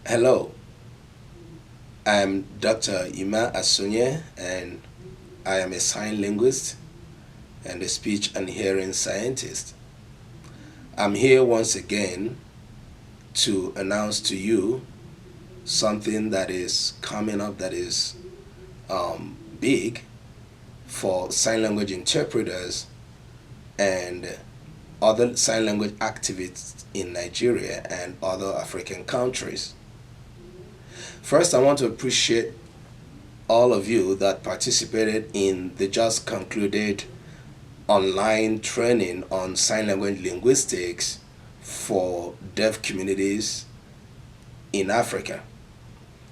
Hello, I'm Dr. Ima Asunye, and I am a sign linguist and a speech and hearing scientist. I'm here once again to announce to you something that is coming up that is big for sign language interpreters and other sign language activists in Nigeria and other African countries. First, I want to appreciate all of you that participated in the just concluded online training on sign language linguistics for deaf communities in Africa,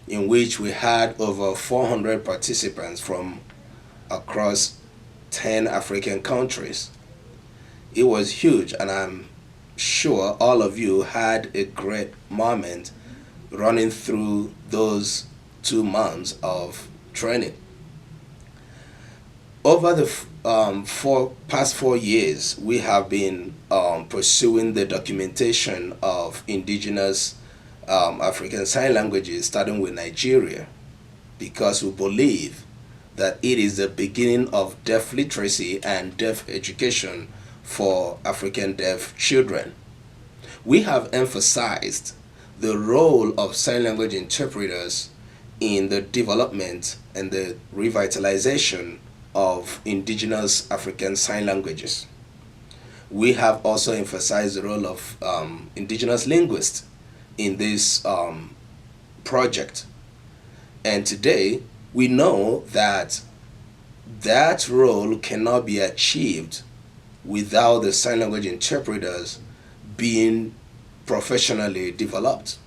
in which we had over 400 participants from across 10 African countries. It was huge, and I'm sure all of you had a great moment running through those 2 months of training. Over the past 4 years, we have been pursuing the documentation of indigenous African Sign Languages, starting with Nigeria, because we believe that it is the beginning of deaf literacy and deaf education for African deaf children. We have emphasized the role of sign language interpreters in the development and the revitalization of indigenous African sign languages. We have also emphasized the role of indigenous linguists in this project. And today, we know that that role cannot be achieved without the sign language interpreters being professionally developed.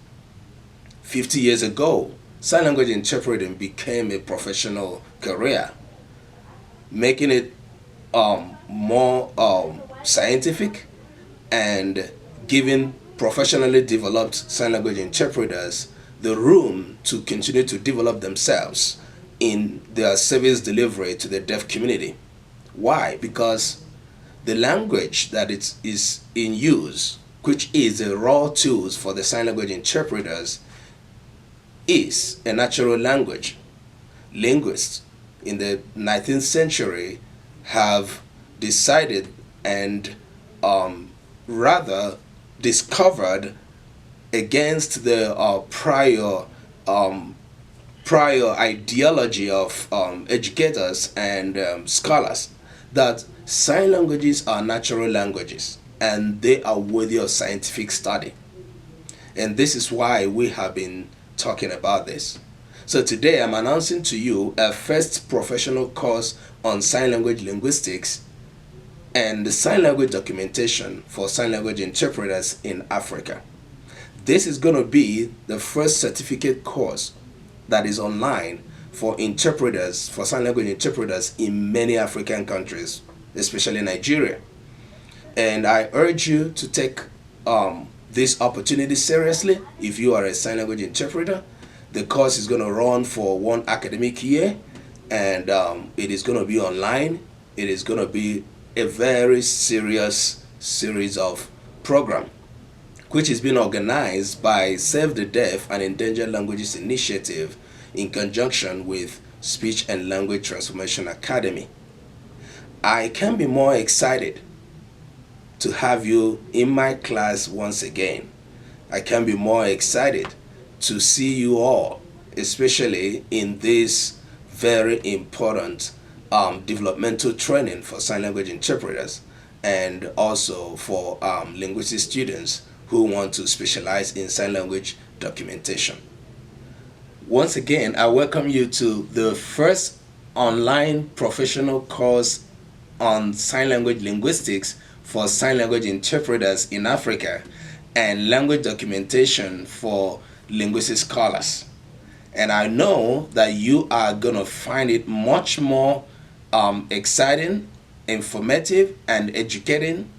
50 years ago, sign language interpreting became a professional career, making it more scientific and giving professionally developed sign language interpreters the room to continue to develop themselves in their service delivery to the deaf community. Why? Because the language that it is in use, which is the raw tools for the sign language interpreters, is a natural language. Linguists in the 19th century have decided and rather discovered against the prior ideology of educators and scholars that sign languages are natural languages and they are worthy of scientific study. And this is why we have been talking about this. So today I'm announcing to you a first professional course on sign language linguistics and the sign language documentation for sign language interpreters in Africa. This is going to be the first certificate course that is online for interpreters, for sign language interpreters in many African countries, especially Nigeria. And I urge you to take this opportunity seriously if you are a sign language interpreter. The course is going to run for 1 academic year, and it is going to be online. It is going to be a very serious series of program, which is being organized by Save the Deaf and Endangered Languages Initiative in conjunction with Speech and Language Transformation Academy. I can be more excited to have you in my class once again. I can be more excited to see you all, especially in this very important developmental training for sign language interpreters and also for linguistic students who want to specialize in sign language documentation. Once again, I welcome you to the first online professional course on sign language linguistics for sign language interpreters in Africa and language documentation for linguistic scholars. And I know that you are going to find it much more exciting, informative, and educating.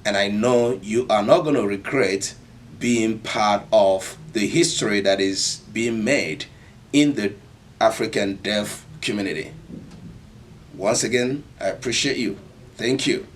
And I know you are not going to regret being part of the history that is being made in the African deaf community. Once again, I appreciate you. Thank you.